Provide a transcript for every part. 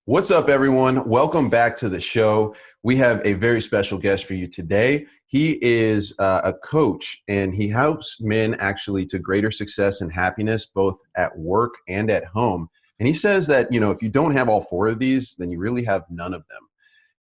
What's up, everyone? Welcome back to the show. We have a very special guest for you today. He is a coach, and he helps men actually to greater success and happiness, both at work and at home. And he says that, if you don't have all four of these, then you really have none of them.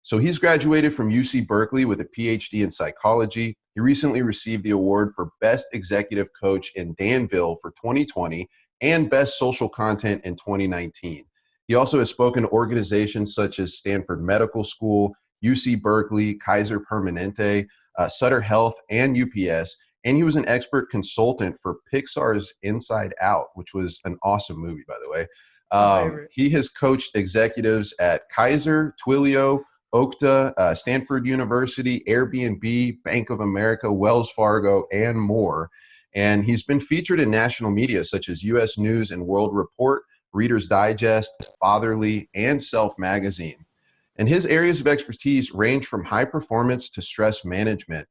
So he's graduated from UC Berkeley with a PhD in psychology. He recently received the award for Best Executive Coach in Danville for 2020 and Best Social Content in 2019. He also has spoken to organizations such as Stanford Medical School, UC Berkeley, Kaiser Permanente, Sutter Health, and UPS. And he was an expert consultant for Pixar's Inside Out, which was an awesome movie, by the way. My favorite. He has coached executives at Kaiser, Twilio, Okta, Stanford University, Airbnb, Bank of America, Wells Fargo, and more. And he's been featured in national media such as U.S. News and World Report, Reader's Digest, Fatherly, and Self Magazine. And his areas of expertise range from high performance to stress management.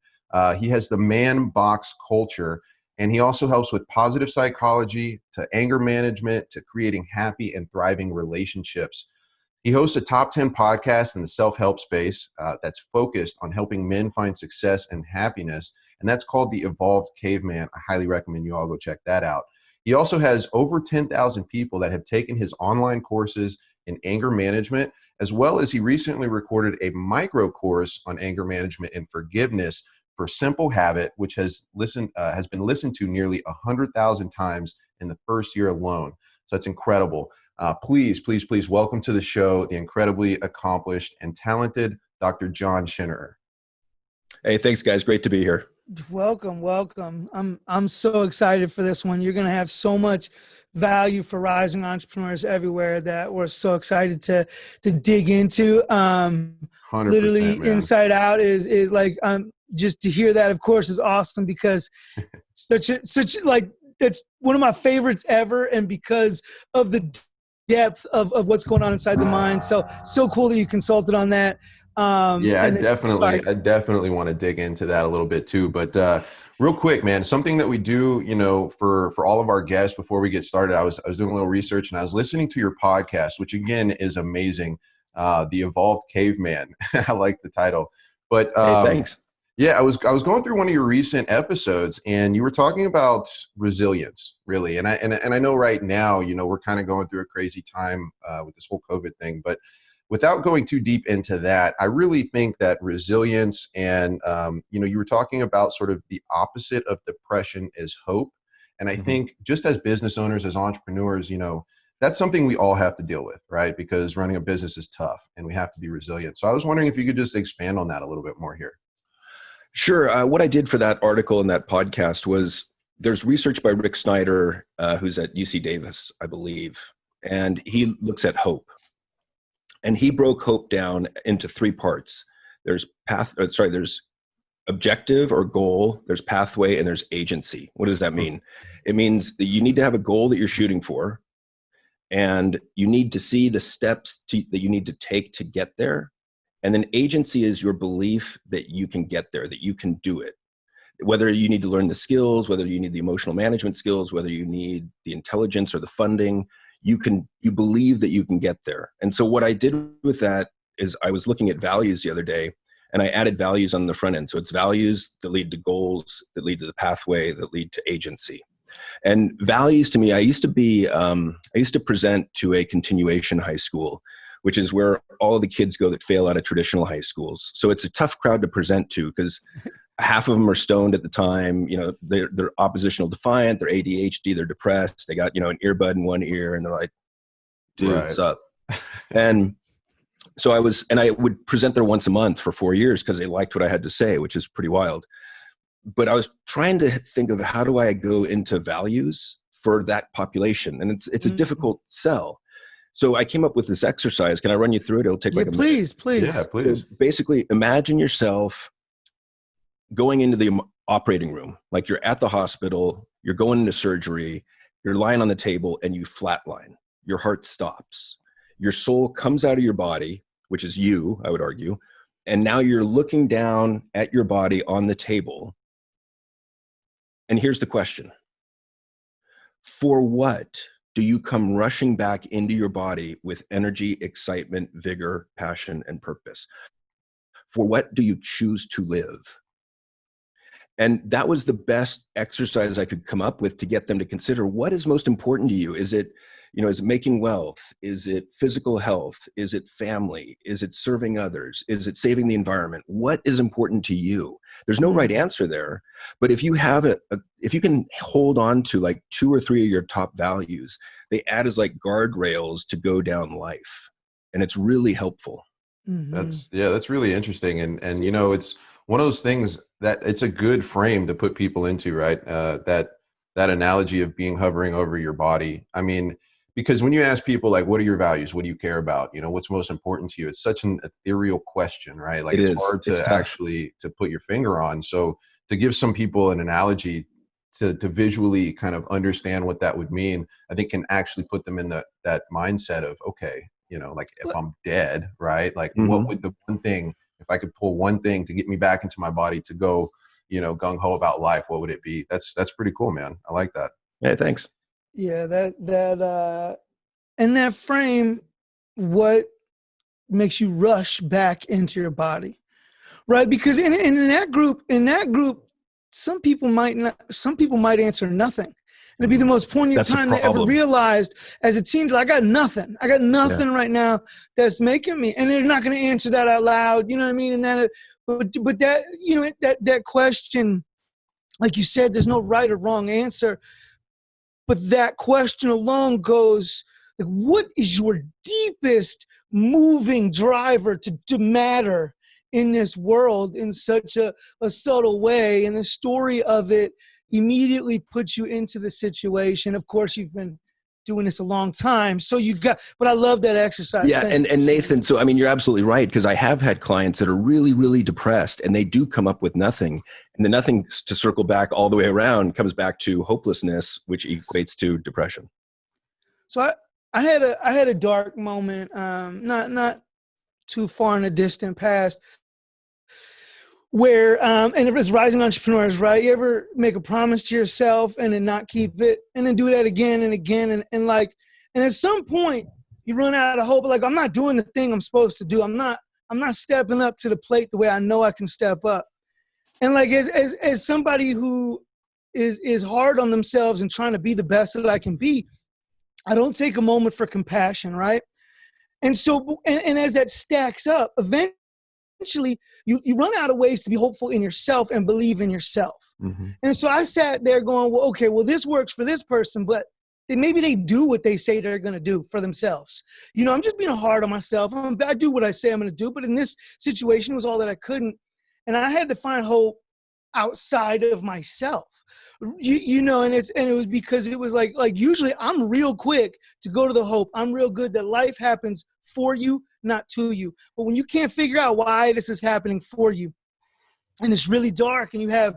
He has the man box culture, and he also helps with positive psychology to anger management to creating happy and thriving relationships. He hosts a top 10 podcast in the self-help space that's focused on helping men find success and happiness, and that's called The Evolved Caveman. I highly recommend you all go check that out. He also has over 10,000 people that have taken his online courses in anger management, as well as he recently recorded a micro course on anger management and forgiveness for Simple Habit, which has been listened to nearly 100,000 times in the first year alone. So that's incredible. Please welcome to the show the incredibly accomplished and talented Dr. John Schinnerer. Hey, thanks, guys. Great to be here. Welcome. I'm so excited for this one. You're going to have so much value for rising entrepreneurs everywhere that we're so excited to dig into. 100%, Literally, man. Inside Out is like just to hear that, of course, is awesome because such it's one of my favorites ever, and because of the depth of what's going on inside the mind. So cool that you consulted on that. I definitely want to dig into that a little bit too. But real quick, man, something that we do, for all of our guests before we get started, I was doing a little research and I was listening to your podcast, which again is amazing. The Evolved Caveman. I like the title. But hey, thanks. Yeah, I was going through one of your recent episodes, and you were talking about resilience, really. And I know right now, we're kind of going through a crazy time with this whole COVID thing. But without going too deep into that, I really think that resilience and you were talking about sort of the opposite of depression is hope. And I think just as business owners, as entrepreneurs, that's something we all have to deal with, right? Because running a business is tough, and we have to be resilient. So I was wondering if you could just expand on that a little bit more here. Sure. What I did for that article and that podcast was there's research by Rick Snyder, who's at UC Davis, I believe, and he looks at hope. And he broke hope down into three parts. There's objective or goal, there's pathway, and there's agency. What does that mean? It means that you need to have a goal that you're shooting for, and you need to see the steps that you need to take to get there. And then agency is your belief that you can get there, that you can do it. Whether you need to learn the skills, whether you need the emotional management skills, whether you need the intelligence or the funding, you believe that you can get there. And so what I did with that is I was looking at values the other day, and I added values on the front end. So it's values that lead to goals, that lead to the pathway, that lead to agency. And values to me, I used to present to a continuation high school, which is where all of the kids go that fail out of traditional high schools. So it's a tough crowd to present to because half of them are stoned at the time. They're oppositional defiant, they're ADHD, they're depressed. They got, an earbud in one ear, and they're like, dude, Right. What's up? And so I would present there once a month for 4 years because they liked what I had to say, which is pretty wild. But I was trying to think of how do I go into values for that population? And it's a difficult sell. So I came up with this exercise. Can I run you through it? It'll take like a minute. Please. Yeah, please. So basically, imagine yourself going into the operating room, like you're at the hospital, you're going into surgery, you're lying on the table, and you flatline. Your heart stops. Your soul comes out of your body, which is you, I would argue, and now you're looking down at your body on the table. And here's the question. For what do you come rushing back into your body with energy, excitement, vigor, passion, and purpose? For what do you choose to live? And that was the best exercise I could come up with to get them to consider, what is most important to you? Is it, is it making wealth? Is it physical health? Is it family? Is it serving others? Is it saving the environment? What is important to you? There's no right answer there. But if you have if you can hold on to like 2 or 3 of your top values, they add as like guardrails to go down life. And it's really helpful. That's really interesting. And it's one of those things that it's a good frame to put people into, right? That analogy of hovering over your body. I mean, because when you ask people like, what are your values? What do you care about? What's most important to you? It's such an ethereal question, right? Like it's hard to actually to put your finger on. So to give some people an analogy to visually kind of understand what that would mean, I think can actually put them in that mindset of, okay, like if I'm dead, right? Like what would the one thing, if I could pull one thing to get me back into my body to go, gung ho about life, what would it be? That's pretty cool, man. I like that. Yeah, thanks. Yeah, in that frame, what makes you rush back into your body, right? Because in that group, some people might answer nothing. And it'd be the most poignant time they ever realized as a teen. I got nothing. Right now that's making me, and they're not going to answer that out loud. You know what I mean? And that, but that, that question, like you said, there's no right or wrong answer. But that question alone goes, like, what is your deepest moving driver to matter in this world in such a subtle way? And the story of it immediately puts you into the situation. Of course, you've been doing this a long time, so but I love that exercise. Yeah, and Nathan, so I mean, you're absolutely right, because I have had clients that are really, really depressed, and they do come up with nothing, and the nothing, to circle back all the way around, comes back to hopelessness, which equates to depression. So I had a dark moment, not too far in the distant past, where and if it's rising entrepreneurs, right? You ever make a promise to yourself and then not keep it, and then do that again and again, and at some point you run out of hope. Like, I'm not doing the thing I'm supposed to do. I'm not stepping up to the plate the way I know I can step up. And like as somebody who is hard on themselves and trying to be the best that I can be, I don't take a moment for compassion, right? And so, and as that stacks up, eventually you run out of ways to be hopeful in yourself and believe in yourself. And so I sat there going, well, okay, well, this works for this person, but maybe they do what they say they're going to do for themselves. I'm just being hard on myself. I do what I say I'm going to do, but in this situation, it was all that I couldn't. And I had to find hope outside of myself. And it was because it was like usually I'm real quick to go to the hope. I'm real good that life happens for you, not to you. But when you can't figure out why this is happening for you, and it's really dark and you have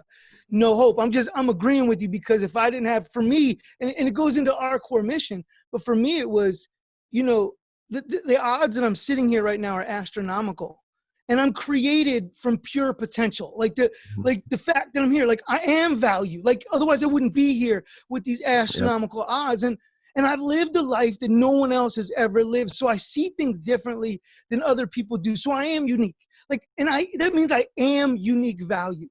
no hope, I'm agreeing with you, because if I didn't have, for me, and it goes into our core mission, but for me it was, the odds that I'm sitting here right now are astronomical. And I'm created from pure potential. Like the fact that I'm here, like I am value. Like otherwise I wouldn't be here with these astronomical odds. And I've lived a life that no one else has ever lived. So I see things differently than other people do. So I am unique. That means I am unique value.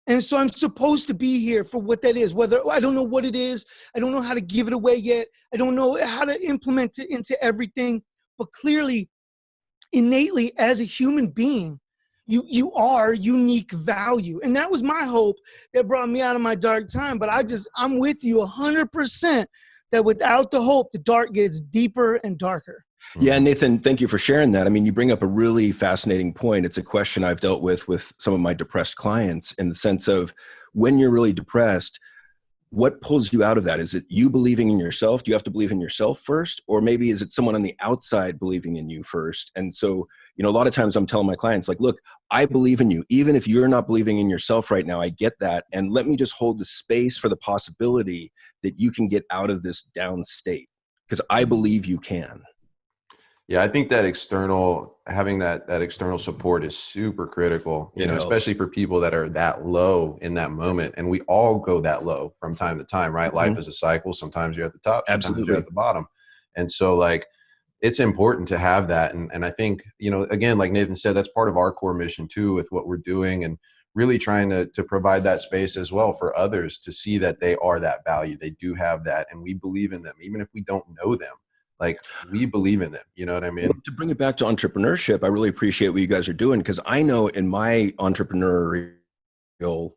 And so I'm supposed to be here for what that is. Whether I don't know what it is, I don't know how to give it away yet. I don't know how to implement it into everything. But clearly, innately, as a human being, you are unique value. And that was my hope that brought me out of my dark time. But I'm with you 100% that without the hope, the dark gets deeper and darker. Yeah, Nathan, thank you for sharing that. I mean, you bring up a really fascinating point. It's a question I've dealt with some of my depressed clients, in the sense of, when you're really depressed, what pulls you out of that? Is it you believing in yourself? Do you have to believe in yourself first? Or maybe is it someone on the outside believing in you first? And so, a lot of times I'm telling my clients, like, look, I believe in you. Even if you're not believing in yourself right now, I get that. And let me just hold the space for the possibility that you can get out of this down state, because I believe you can. Yeah, I think that having that external support is super critical, It helps. especially for people that are that low in that moment. And we all go that low from time to time, right? Life Mhm. is a cycle. Sometimes you're at the top, sometimes you're Absolutely. at the bottom. And so like, it's important to have that. And I think, again, like Nathan said, that's part of our core mission too, with what we're doing, and really trying to provide that space as well for others to see that they are that value. They do have that. And we believe in them, even if we don't know them. Like, we believe in them. You know what I Well, mean? to bring it back to entrepreneurship, I really appreciate what you guys are doing, because I know in my entrepreneurial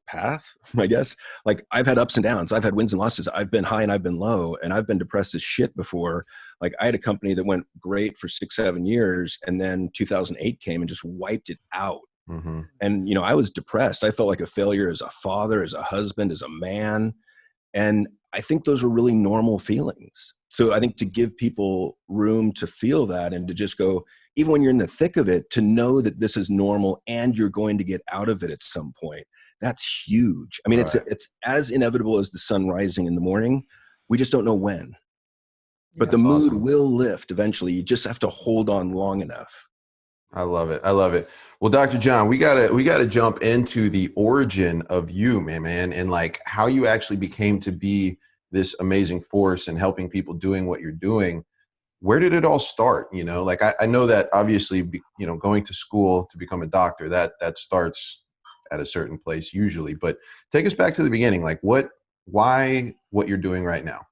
path, I guess, like I've had ups and downs. I've had wins and losses. I've been high and I've been low, and I've been depressed as shit before. Like I had a company that went great for 6, 7 years, and then 2008 came and just wiped it out. Mm-hmm. And, I was depressed. I felt like a failure as a father, as a husband, as a man. And I think those are really normal feelings. So I think to give people room to feel that, and to just go, even when you're in the thick of it, to know that this is normal and you're going to get out of it at some point. That's huge. I mean, Right. it's as inevitable as the sun rising in the morning. We just don't know when, but Yeah. the That's mood awesome. will lift eventually. You just have to hold on long enough. I love it. I love it. Well, Dr. John, we gotta jump into the origin of you, man, and like how you actually became to be this amazing force and helping people doing what you're doing. Where did it all start? Like I know that obviously, going to school to become a doctor, that starts at a certain place usually, but take us back to the beginning. Like why what you're doing right now?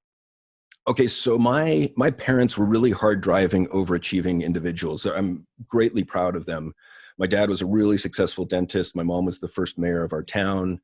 Okay, so my parents were really hard driving, overachieving individuals. I'm greatly proud of them. My dad was a really successful dentist. My mom was the first mayor of our town.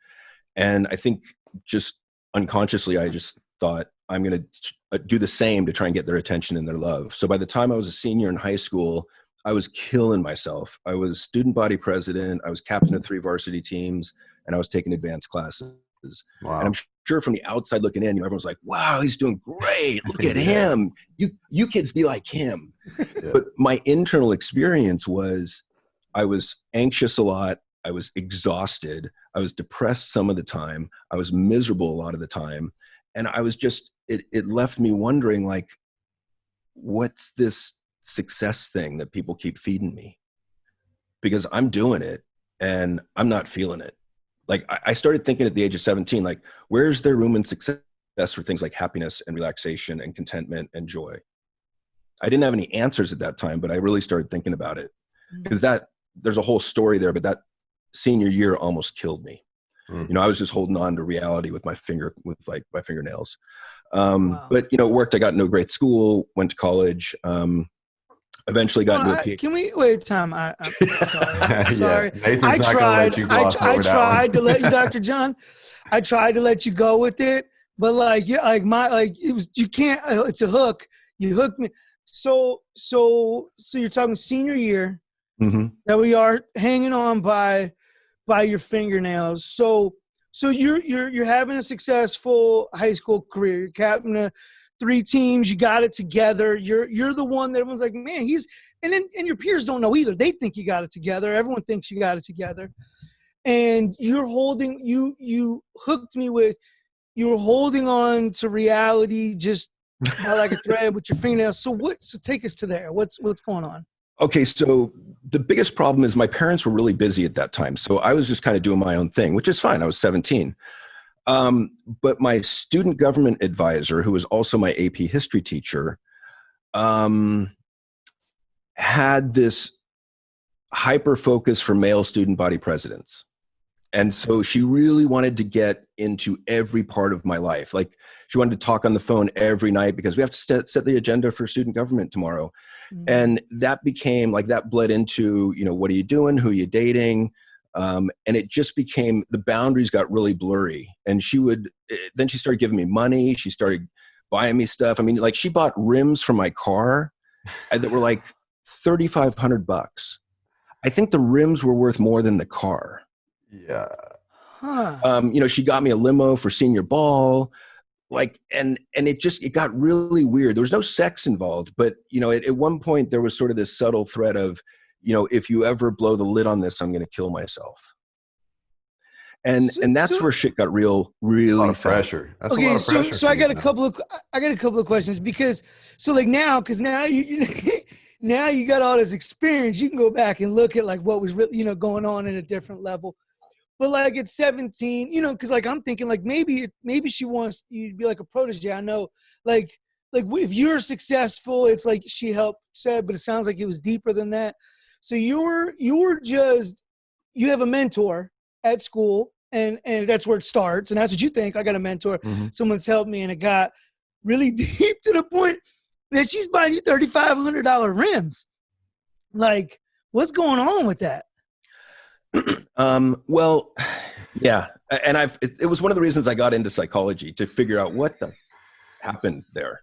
And I think just unconsciously, I just thought I'm going to do the same to try and get their attention and their love. So by the time I was a senior in high school, I was killing myself. I was student body president. I was captain of 3 varsity teams, and I was taking advanced classes. And I'm Wow. sure from the outside looking in, everyone's like, wow, he's doing great. Look at Yeah. him. You kids be like him. Yeah. But my internal experience was I was anxious a lot. I was exhausted. I was depressed some of the time. I was miserable a lot of the time. And I was just, it left me wondering, like, what's this success thing that people keep feeding me? Because I'm doing it and I'm not feeling it. Like I started thinking at the age of 17, like, where's there room in success for things like happiness and relaxation and contentment and joy? I didn't have any answers at that time, but I really started thinking about it, because there's a whole story there, but that senior year almost killed me. Mm. I was just holding on to reality with my fingernails. Wow. But it worked. I got into a great school, went to college, eventually got into a PhD. Can we wait time? I'm sorry. I'm Yeah. sorry. Nathan's not gonna let you gloss I over that one. tried to let you, Dr. John. I tried to let you go with it, but like, yeah, it was, you can't, it's a hook. You hooked me. So you're talking senior year Mm-hmm. that we are hanging on by your fingernails. So you're having a successful high school career. You're captain of 3 teams. You got it together. You're the one that everyone's like, man, and your peers don't know either. They think you got it together. Everyone thinks you got it together. And you hooked me with, you were holding on to reality just by like a thread with your fingernails. So take us to there. What's going on? Okay, so the biggest problem is my parents were really busy at that time. So I was just kind of doing my own thing, which is fine. I was 17. But my student government advisor, who was also my AP history teacher, had this hyper focus for male student body presidents. And so she really wanted to get into every part of my life. Like she wanted to talk on the phone every night because we have to set the agenda for student government tomorrow. Mm-hmm. And that became like, that bled into, what are you doing? Who are you dating? And it just became, the boundaries got really blurry. And then she started giving me money. She started buying me stuff. I mean, like she bought rims for my car that were like $3,500. I think the rims were worth more than the car. Yeah. Huh. She got me a limo for senior ball, like, and it got really weird. There was no sex involved, but at one point there was sort of this subtle threat of, if you ever blow the lid on this, I'm going to kill myself. And that's where shit got really A lot of fast. pressure. That's a Okay, lot of pressure. so I got a couple of questions because now now you got all this experience. You can go back and look at like what was really, going on at a different level. But like at 17, because like I'm thinking like maybe she wants you to be like a protege. I know like if you're successful, it's like she helped said, but it sounds like it was deeper than that. So you have a mentor at school, and that's where it starts, and that's what you think. I got a mentor. Mm-hmm. Someone's helped me, and it got really deep to the point that she's buying you $3,500 rims. Like, what's going on with that? Well, yeah. And it was one of the reasons I got into psychology, to figure out what the happened there,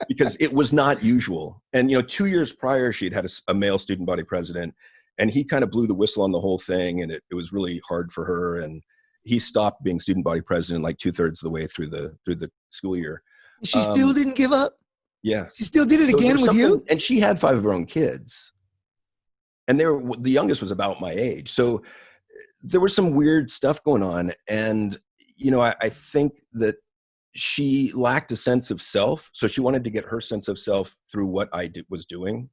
because it was not usual. And, 2 years prior, she'd had a male student body president, and he kind of blew the whistle on the whole thing. And it was really hard for her. And he stopped being student body president like 2/3 of the way through the school year. She still didn't give up. Yeah. She still did it again with you. And she had 5 of her own kids. And the youngest was about my age. So there was some weird stuff going on. And, I think that she lacked a sense of self. So she wanted to get her sense of self through what I was doing.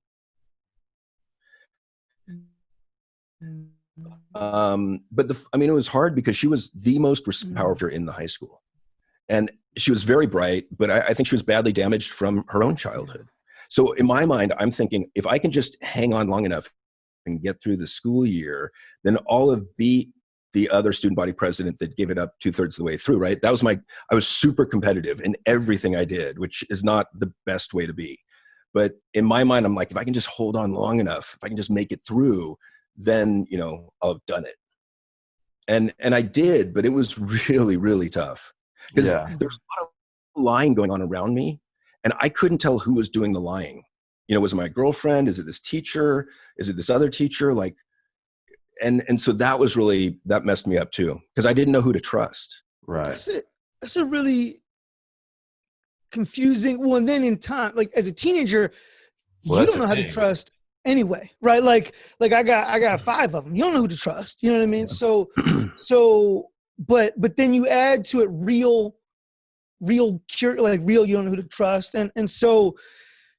But it was hard because she was the most powerful in the high school. And she was very bright, but I think she was badly damaged from her own childhood. So in my mind, I'm thinking, if I can just hang on long enough and get through the school year, then I'll have beat the other student body president that gave it up 2/3 of the way through, right? That was I was super competitive in everything I did, which is not the best way to be. But in my mind, I'm like, if I can just hold on long enough, if I can just make it through, then, I'll have done it. And I did, but it was really, really tough. Because there's a lot of lying going on around me, and I couldn't tell who was doing the lying. Was it my girlfriend? Is it this teacher? Is it this other teacher? Like, and so that messed me up too, because I didn't know who to trust. Right. That's a really confusing. Well, and then in time, like as a teenager, you don't know how to trust anyway, right? Like I got 5 of them. You don't know who to trust. You know what I mean? Yeah. So. But then you add to it real, you don't know who to trust. And so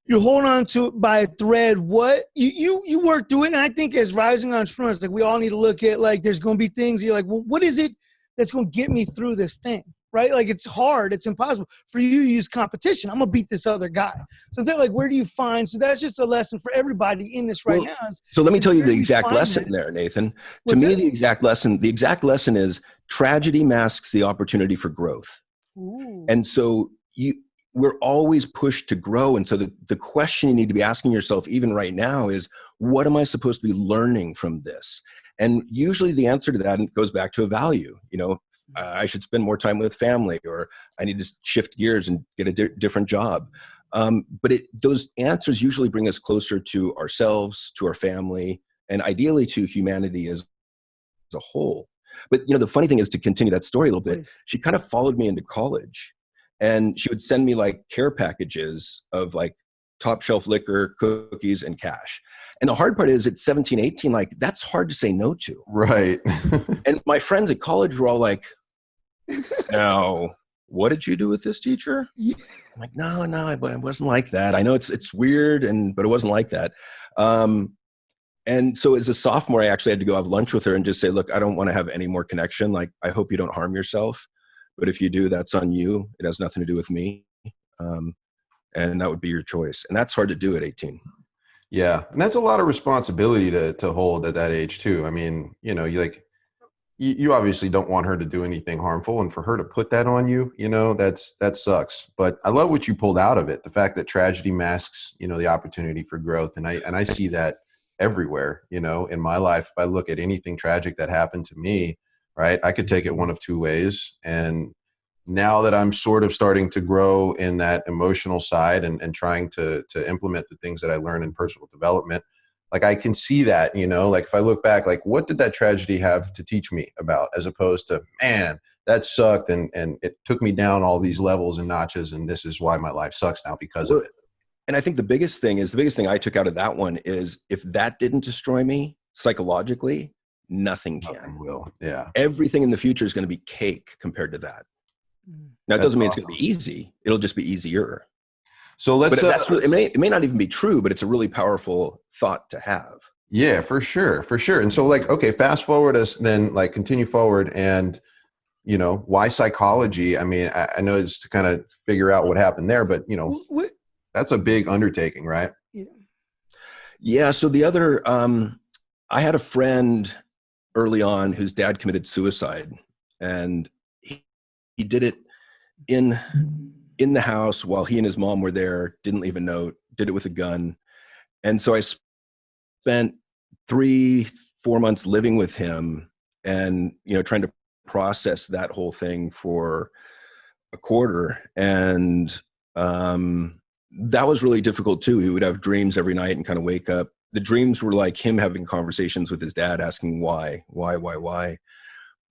you're holding on to it by a thread. What you work through it. And I think as rising entrepreneurs, like we all need to look at, like, there's going to be things you're like, well, what is it that's going to get me through this thing? Right? Like it's hard. It's impossible for you to use competition. I'm going to beat this other guy. So they're like, where do you find? So that's just a lesson for everybody in this now. So let me tell you the exact lesson there, Nathan. To me, the exact lesson is tragedy masks the opportunity for growth. Ooh. And so we're always pushed to grow. And so the question you need to be asking yourself even right now is, what am I supposed to be learning from this? And usually the answer to that goes back to a value. I should spend more time with family, or I need to shift gears and get a different job. But those answers usually bring us closer to ourselves, to our family, and ideally to humanity as a whole. But, the funny thing is, to continue that story a little bit, she kind of followed me into college, and she would send me like care packages of like top shelf liquor, cookies, and cash. And the hard part is at 17, 18, like that's hard to say no to. Right. And my friends at college were all like, now, what did you do with this teacher? I'm like, no, it wasn't like that. I know it's weird, but it wasn't like that. And so as a sophomore, I actually had to go have lunch with her and just say, look, I don't want to have any more connection. Like, I hope you don't harm yourself. But if you do, that's on you. It has nothing to do with me. And that would be your choice. And that's hard to do at 18. Yeah. And that's a lot of responsibility to hold at that age too. I mean, you obviously don't want her to do anything harmful, and for her to put that on you, that sucks. But I love what you pulled out of it. The fact that tragedy masks, the opportunity for growth. And I see that everywhere, in my life. If I look at anything tragic that happened to me, right, I could take it one of two ways. And now that I'm sort of starting to grow in that emotional side and trying to implement the things that I learned in personal development, like I can see that, like if I look back, like what did that tragedy have to teach me about, as opposed to, man, that sucked and it took me down all these levels and notches, and this is why my life sucks now because of it. And I think the biggest thing I took out of that one is, if that didn't destroy me psychologically, nothing can. Nothing will. Yeah. Everything in the future is going to be cake compared to that. Now, it doesn't mean it's going to be easy. It'll just be easier. So let's, but that's really, it may not even be true, but it's a really powerful thought to have. yeah, for sure. For sure. And so like, okay, fast forward us then, like continue forward, and why psychology? I mean, I know it's to kind of figure out what happened there, but that's a big undertaking, right? Yeah. Yeah. So the other, I had a friend early on whose dad committed suicide, and he did it in the house while he and his mom were there, didn't leave a note, did it with a gun. And so I spent 3-4 months living with him and, trying to process that whole thing for a quarter. And that was really difficult too. He would have dreams every night and kind of wake up. The dreams were like him having conversations with his dad, asking why.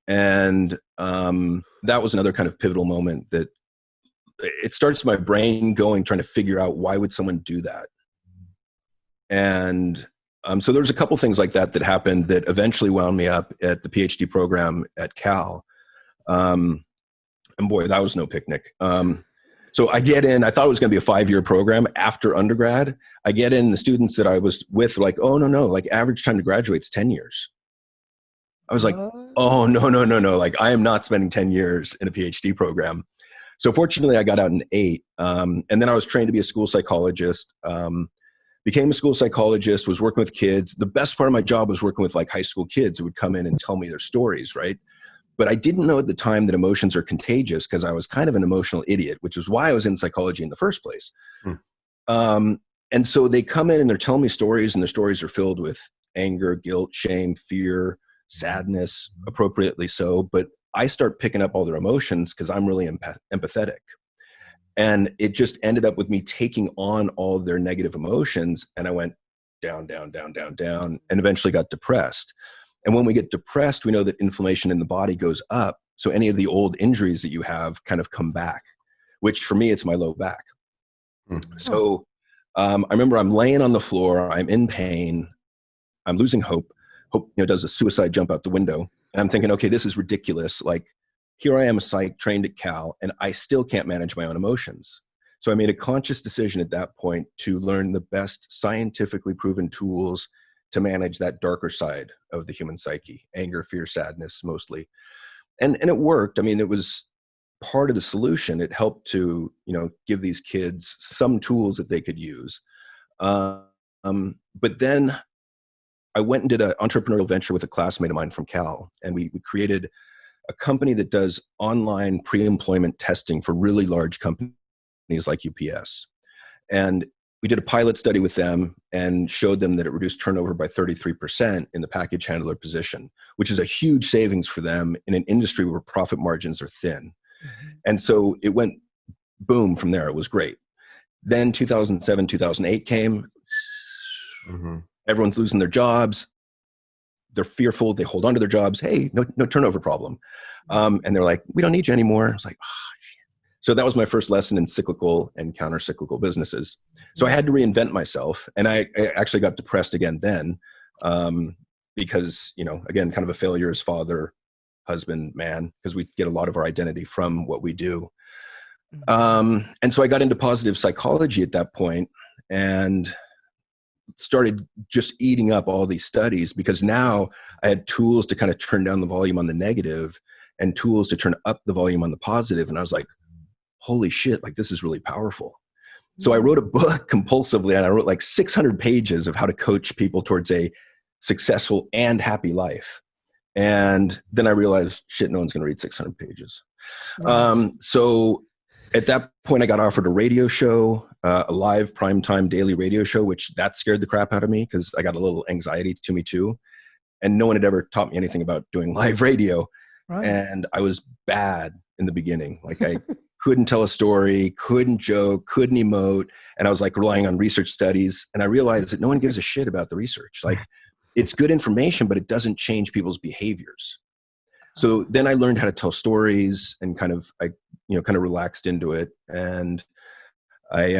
And that was another kind of pivotal moment that it starts my brain going, trying to figure out why would someone do that. And so there's a couple things like that happened that eventually wound me up at the PhD program at Cal. And boy, that was no picnic. So I get in, I thought it was going to be a 5-year program after undergrad. I get in, the students that I was with were like, oh, no, like average time to graduate is 10 years. I was like, oh, no. Like I am not spending 10 years in a PhD program. So fortunately I got out in 8. And then I was trained to be a school psychologist, became a school psychologist, was working with kids. The best part of my job was working with like high school kids who would come in and tell me their stories, right? But I didn't know at the time that emotions are contagious because I was kind of an emotional idiot, which is why I was in psychology in the first place. And so they come in and they're telling me stories, and their stories are filled with anger, guilt, shame, fear, sadness, appropriately so. But I start picking up all their emotions because I'm really empathetic. And it just ended up with me taking on all of their negative emotions. And I went down, and eventually got depressed. And when we get depressed, we know that inflammation in the body goes up. So any of the old injuries that you have kind of come back, which for me, it's my low back. So I remember I'm laying on the floor, I'm in pain, I'm losing hope, does a suicide jump out the window. And I'm thinking, okay, this is ridiculous. Like here I am, a psych trained at Cal, and I still can't manage my own emotions. So I made a conscious decision at that point to learn the best scientifically proven tools to manage that darker side of the human psyche, anger, fear, sadness, mostly. And it worked. I mean, it was part of the solution. It helped to, give these kids some tools that they could use. But then I went and did an entrepreneurial venture with a classmate of mine from Cal, and we created a company that does online pre-employment testing for really large companies like UPS. And we did a pilot study with them and showed them that it reduced turnover by 33% in the package handler position, which is a huge savings for them in an industry where profit margins are thin. And so it went boom from there. It was great. Then 2007, 2008 came. Everyone's losing their jobs. They're fearful. They hold on to their jobs. Hey, no turnover problem. And they're like, we don't need you anymore. I was like, oh, shit. So that was my first lesson in cyclical and counter-cyclical businesses. So I had to reinvent myself. And I actually got depressed again then because, again, kind of a failure as father, husband, man, because we get a lot of our identity from what we do. And so I got into positive psychology at that point and started just eating up all these studies, because now I had tools to kind of turn down the volume on the negative and tools to turn up the volume on the positive. And I was like, holy shit, like this is really powerful. So I wrote a book compulsively, and I wrote like 600 pages of how to coach people towards a successful and happy life. And then I realized, shit, no one's going to read 600 pages. So at that point, I got offered a radio show, a live primetime daily radio show, which that scared the crap out of me because I got a little anxiety to me too. And no one had ever taught me anything about doing live radio. Right. And I was bad in the beginning. Like I couldn't tell a story, couldn't joke, couldn't emote. And I was like relying on research studies. And I realized that no one gives a shit about the research. Like it's good information, but it doesn't change people's behaviors. So then I learned how to tell stories and kind of relaxed into it. And I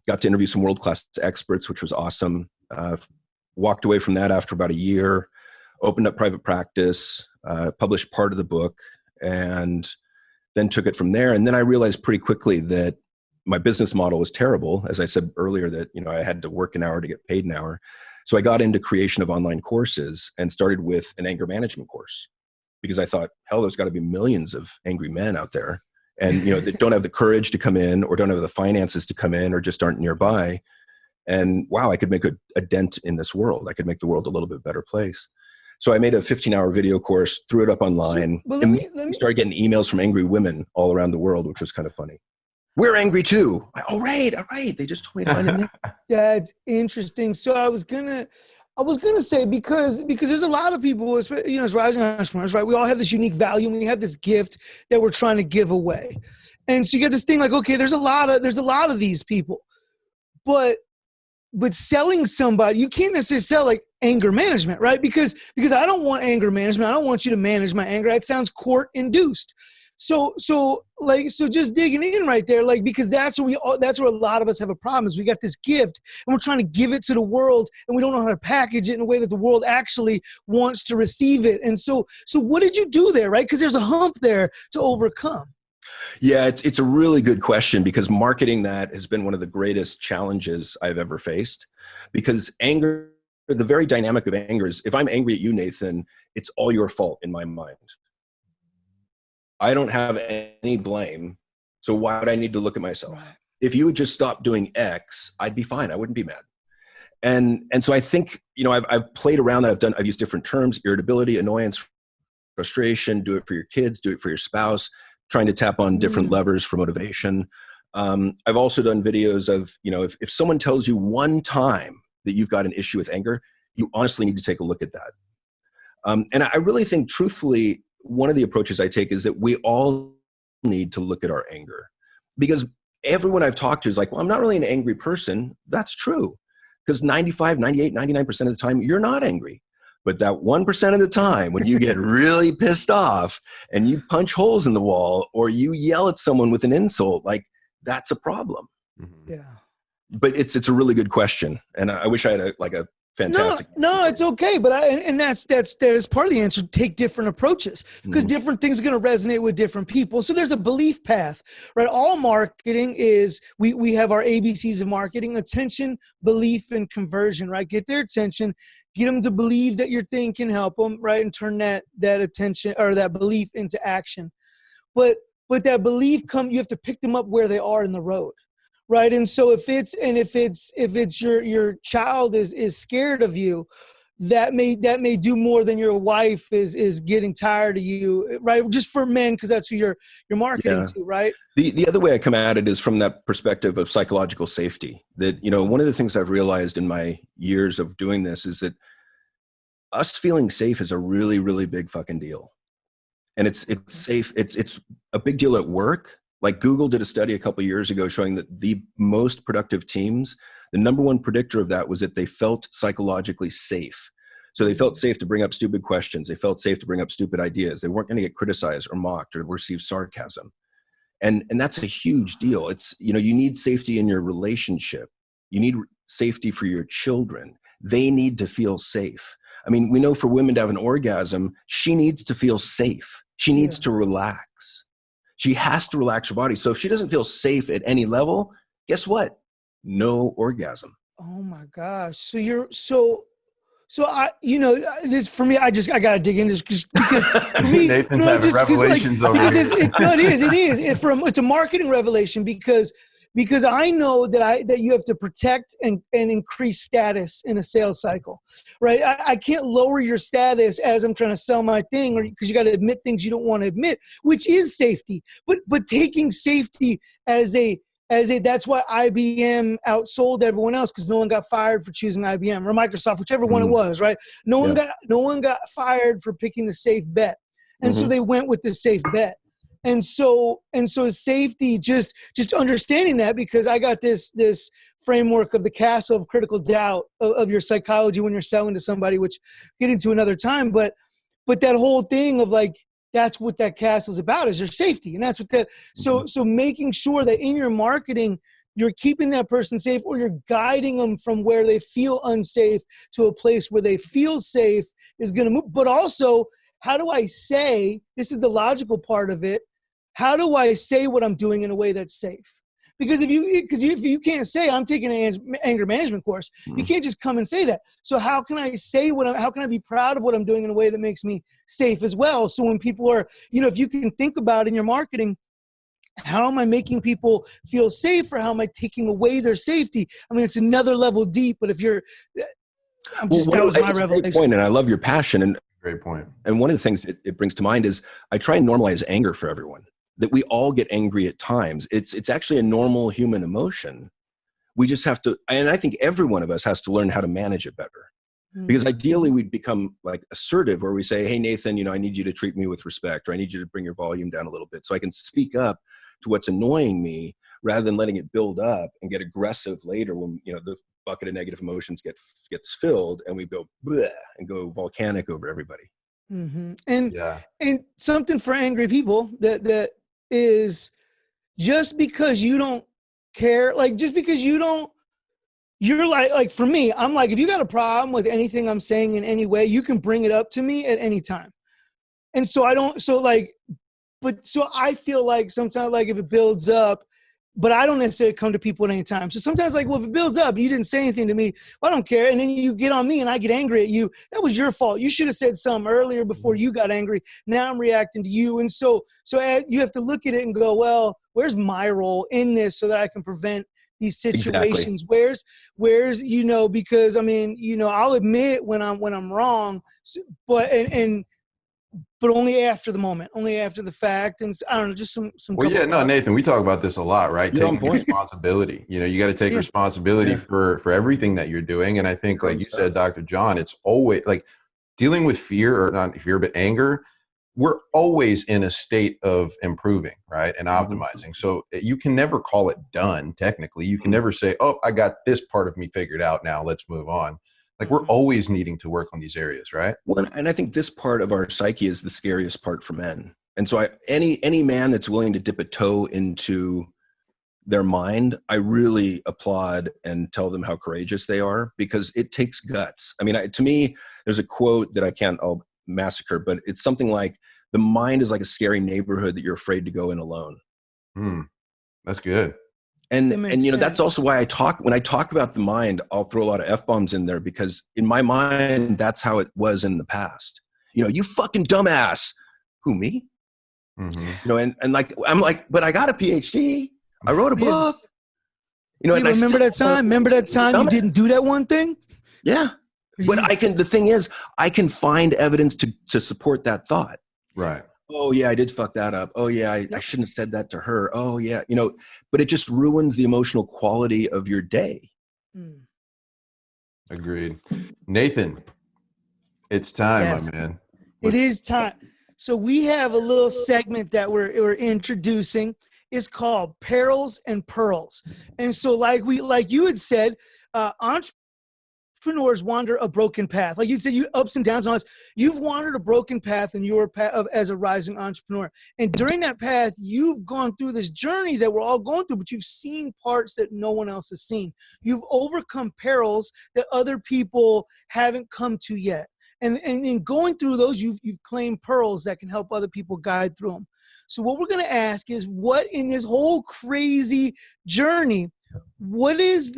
got to interview some world-class experts, which was awesome. Walked away from that after about a year, opened up private practice, published part of the book, and then took it from there. And then I realized pretty quickly that my business model was terrible. As I said earlier, that, I had to work an hour to get paid an hour. So I got into creation of online courses and started with an anger management course, because I thought, hell, there's got to be millions of angry men out there, and that don't have the courage to come in, or don't have the finances to come in, or just aren't nearby. And wow, I could make a dent in this world. I could make the world a little bit better place. So I made a 15-hour video course, threw it up online, and started getting emails from angry women all around the world, which was kind of funny. We're angry too. All right. They just told me to find a name. That's interesting. So I was gonna say, because there's a lot of people, as rising entrepreneurs, right? We all have this unique value, and we have this gift that we're trying to give away. And so you get this thing like, okay, there's a lot of these people, but selling somebody, you can't necessarily sell like anger management, right? Because I don't want anger management. I don't want you to manage my anger. That sounds court induced. So just digging in right there, like, because that's where a lot of us have a problem, is we got this gift and we're trying to give it to the world, and we don't know how to package it in a way that the world actually wants to receive it. And so what did you do there, right? Because there's a hump there to overcome. Yeah, it's a really good question, because marketing that has been one of the greatest challenges I've ever faced. Because anger, the very dynamic of anger is, if I'm angry at you, Nathan, it's all your fault in my mind. I don't have any blame, so why would I need to look at myself? Right. If you would just stop doing X, I'd be fine. I wouldn't be mad. And so I think, I've played around that. I've used different terms: irritability, annoyance, frustration. Do it for your kids. Do it for your spouse. Trying to tap on different levers for motivation. I've also done videos of, if someone tells you one time that you've got an issue with anger, you honestly need to take a look at that. And I really think, truthfully, one of the approaches I take is that we all need to look at our anger, because everyone I've talked to is like, well, I'm not really an angry person. That's true, because 95, 98, 99% of the time, you're not angry. But that 1% of the time, when you get really pissed off and you punch holes in the wall, or you yell at someone with an insult, like, that's a problem. Yeah. But it's a really good question, and I wish I had a fantastic. No, it's okay. But that's part of the answer. Take different approaches, because different things are going to resonate with different people. So there's a belief path, right? All marketing is, we have our ABCs of marketing: attention, belief, and conversion, right? Get their attention, get them to believe that your thing can help them, right? And turn that attention or that belief into action. But that belief you have to pick them up where they are in the road. Right. And so if it's your child is scared of you, that may do more than your wife is getting tired of you. Right. Just for men, because that's who you're marketing to. Right. The other way I come at it is from that perspective of psychological safety. That, one of the things I've realized in my years of doing this is that us feeling safe is a really, really big fucking deal. And it's safe. It's a big deal at work. Like, Google did a study a couple of years ago showing that the most productive teams, the number one predictor of that was that they felt psychologically safe. So they felt safe to bring up stupid questions. They felt safe to bring up stupid ideas. They weren't going to get criticized or mocked or receive sarcasm. And that's a huge deal. It's, you need safety in your relationship. You need safety for your children. They need to feel safe. I mean, we know for women to have an orgasm, she needs to feel safe. She needs to relax. She has to relax her body. So if she doesn't feel safe at any level, guess what? No orgasm. Oh my gosh. So I, this for me, I got to dig in this because for me, Nathan's having revelations over here. It is. It's a marketing revelation because I know that you have to protect and increase status in a sales cycle, right? I can't lower your status as I'm trying to sell my thing, or because you got to admit things you don't want to admit, which is safety. But taking safety as that's why IBM outsold everyone else, because no one got fired for choosing IBM or Microsoft, whichever one it was, right? No one got fired for picking the safe bet, and so they went with the safe bet. And so safety, just understanding that, because I got this framework of the castle of critical doubt of your psychology when you're selling to somebody, which get into another time. But that whole thing of like, that's what that castle is about, is your safety. And that's what that, so making sure that in your marketing, you're keeping that person safe, or you're guiding them from where they feel unsafe to a place where they feel safe is going to move. But also, how do I say, this is the logical part of it, how do I say what I'm doing in a way that's safe? Because if you can't say I'm taking an anger management course, you can't just come and say that. So how can I say how can I be proud of what I'm doing in a way that makes me safe as well? So when people are, if you can think about in your marketing, how am I making people feel safe, or how am I taking away their safety? I mean, it's another level deep, but if you're, that was my revelation. Great point, and I love your passion. And Great point. And one of the things that it brings to mind is I try and normalize anger for everyone, that we all get angry at times. It's actually a normal human emotion. We just have to, and I think every one of us has to learn how to manage it better. Because ideally we'd become like assertive, where we say, hey, Nathan, I need you to treat me with respect, or I need you to bring your volume down a little bit so I can speak up to what's annoying me, rather than letting it build up and get aggressive later when, the bucket of negative emotions gets filled, and we go bleh, and go volcanic over everybody. And something for angry people that is, just because you don't care, like just because you're like for me, I'm like, if you got a problem with anything I'm saying in any way, you can bring it up to me at any time. And so I feel like sometimes, like if it builds up, but I don't necessarily come to people at any time. So sometimes, like, well, if it builds up, you didn't say anything to me, well, I don't care. And then you get on me and I get angry at you. That was your fault. You should have said something earlier before you got angry. Now I'm reacting to you. And so you have to look at it and go, well, where's my role in this so that I can prevent these situations? Exactly. Where's, because I mean, I'll admit when I'm wrong, but only after the moment, only after the fact. And I don't know, just some. Well, Nathan, we talk about this a lot, right? Taking responsibility. You got to take responsibility for everything that you're doing. And I think, like you said, Dr. John, it's always like dealing with fear, or not fear, but anger. We're always in a state of improving, right? And optimizing. So you can never call it done. Technically, you can never say, oh, I got this part of me figured out now, let's move on. Like, we're always needing to work on these areas, right? Well, and I think this part of our psyche is the scariest part for men. And so any man that's willing to dip a toe into their mind, I really applaud and tell them how courageous they are, because it takes guts. I mean, to me, there's a quote that I'll massacre, but it's something like, the mind is like a scary neighborhood that you're afraid to go in alone. That's good. And that's also why when I talk about the mind, I'll throw a lot of F-bombs in there, because in my mind, that's how it was in the past. You fucking dumbass. Who, me? And like, I'm like, but I got a PhD. I wrote a book. And remember that time you didn't do that one thing? Yeah. But the thing is, I can find evidence to support that thought. Right. Oh yeah, I did fuck that up. Oh yeah, I shouldn't have said that to her. Oh yeah, but it just ruins the emotional quality of your day. Agreed. Nathan, it's time, my man. It is time. So we have a little segment that we're introducing. It's called Perils and Pearls. And so like you had said, entrepreneurs wander a broken path. Like you said, you ups and downs on us. You've wandered a broken path in your path as a rising entrepreneur. And during that path, you've gone through this journey that we're all going through, but you've seen parts that no one else has seen. You've overcome perils that other people haven't come to yet. And in going through those, you've claimed pearls that can help other people guide through them. So what we're going to ask is, what in this whole crazy journey, what is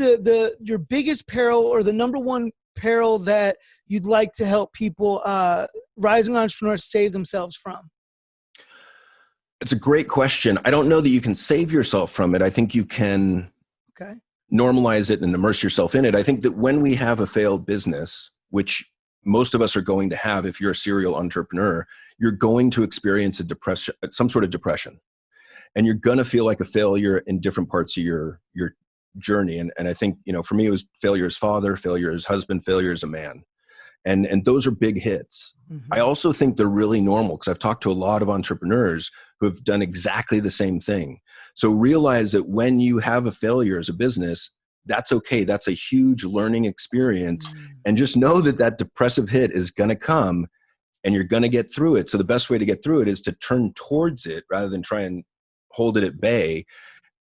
your biggest peril, or the number one peril that you'd like to help people, rising entrepreneurs, save themselves from? It's a great question. I don't know that you can save yourself from it. I think you can normalize it and immerse yourself in it. I think that when we have a failed business, which most of us are going to have, if you're a serial entrepreneur, you're going to experience some sort of depression. And you're going to feel like a failure in different parts of your journey. And I think, for me, it was failure as father, failure as husband, failure as a man. And those are big hits. I also think they're really normal, because I've talked to a lot of entrepreneurs who have done exactly the same thing. So realize that when you have a failure as a business, that's okay. That's a huge learning experience. And just know that depressive hit is going to come, and you're going to get through it. So the best way to get through it is to turn towards it rather than try and hold it at bay,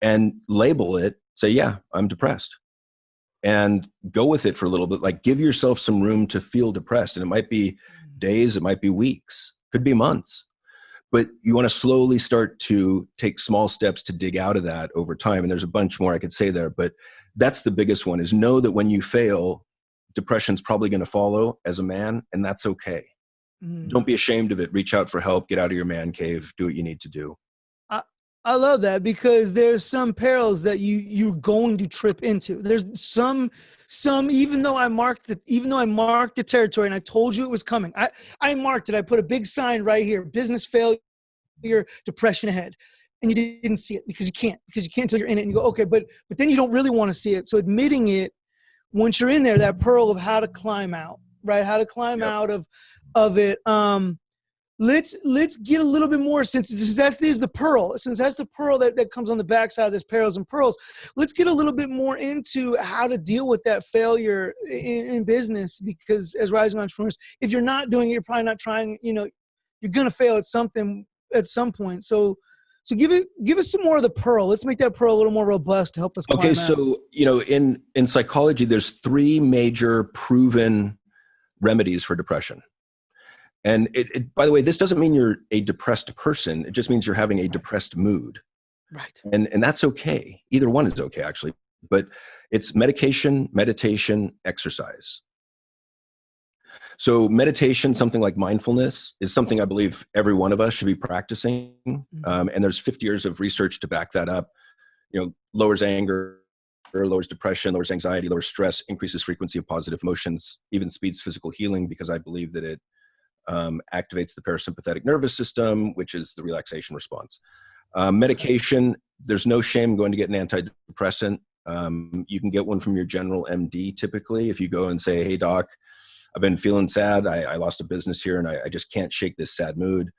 and label it, say, yeah, I'm depressed, and go with it for a little bit. Like, give yourself some room to feel depressed. And it might be days, it might be weeks, could be months, But you want to slowly start to take small steps to dig out of that over time. And there's a bunch more I could say there, but that's the biggest one, is know that when you fail, depression's probably going to follow as a man, and that's okay. Don't be ashamed of it. Reach out for help, get out of your man cave, do what you need to do. I love that, because there's some perils that you're going to trip into. There's some, even though I marked the territory and I told you it was coming, I marked it. I put a big sign right here: business failure, depression ahead. And you didn't see it because you can't until you're in it, and you go, okay, but then you don't really want to see it. So admitting it, once you're in there, that pearl of how to climb out, right? How to climb out of it. Let's get a little bit more, since that is the pearl, since that's the pearl that comes on the backside of this perils and pearls. Let's get a little bit more into how to deal with that failure in business, because as rising entrepreneurs, if you're not doing it, you're probably not trying, you're going to fail at something at some point. So give us some more of the pearl. Let's make that pearl a little more robust to help us climb out. So, in psychology, there's 3 major proven remedies for depression. And it, by the way, this doesn't mean you're a depressed person. It just means you're having a depressed mood. Right. And that's okay. Either one is okay, actually. But it's medication, meditation, exercise. So meditation, something like mindfulness, is something I believe every one of us should be practicing. And there's 50 years of research to back that up. Lowers anger, lowers depression, lowers anxiety, lowers stress, increases frequency of positive emotions, even speeds physical healing, because I believe that it activates the parasympathetic nervous system, which is the relaxation response. Medication, there's no shame going to get an antidepressant. You can get one from your general MD typically. If you go and say, hey doc, I've been feeling sad. I lost a business here and I just can't shake this sad mood.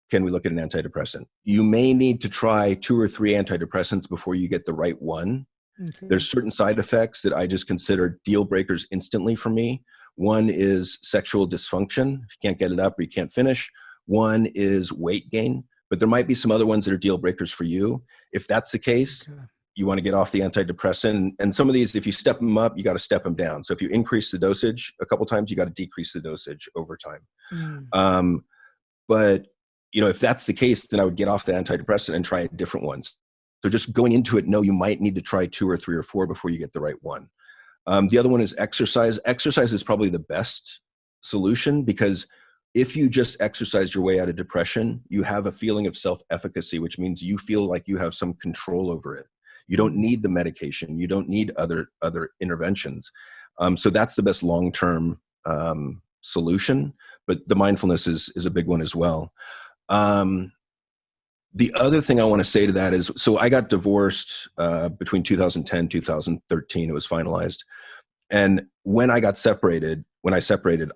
Can we look at an antidepressant? You may need to try 2 or 3 antidepressants before you get the right one. Okay. There's certain side effects that I just consider deal breakers instantly for me. One is sexual dysfunction. If you can't get it up or you can't finish. One is weight gain, but there might be some other ones that are deal breakers for you. If that's the case, you want to get off the antidepressant. And some of these, if you step them up, you got to step them down. So if you increase the dosage a couple times, you got to decrease the dosage over time. But if that's the case, then I would get off the antidepressant and try different ones. So just going into it, know you might need to try 2 or 3 or 4 before you get the right one. The other one is exercise. Exercise is probably the best solution, because if you just exercise your way out of depression, you have a feeling of self-efficacy, which means you feel like you have some control over it. You don't need the medication. You don't need other interventions. So that's the best long-term solution. But the mindfulness is a big one as well. The other thing I want to say to that is, so I got divorced between 2010, 2013, it was finalized. And when I separated,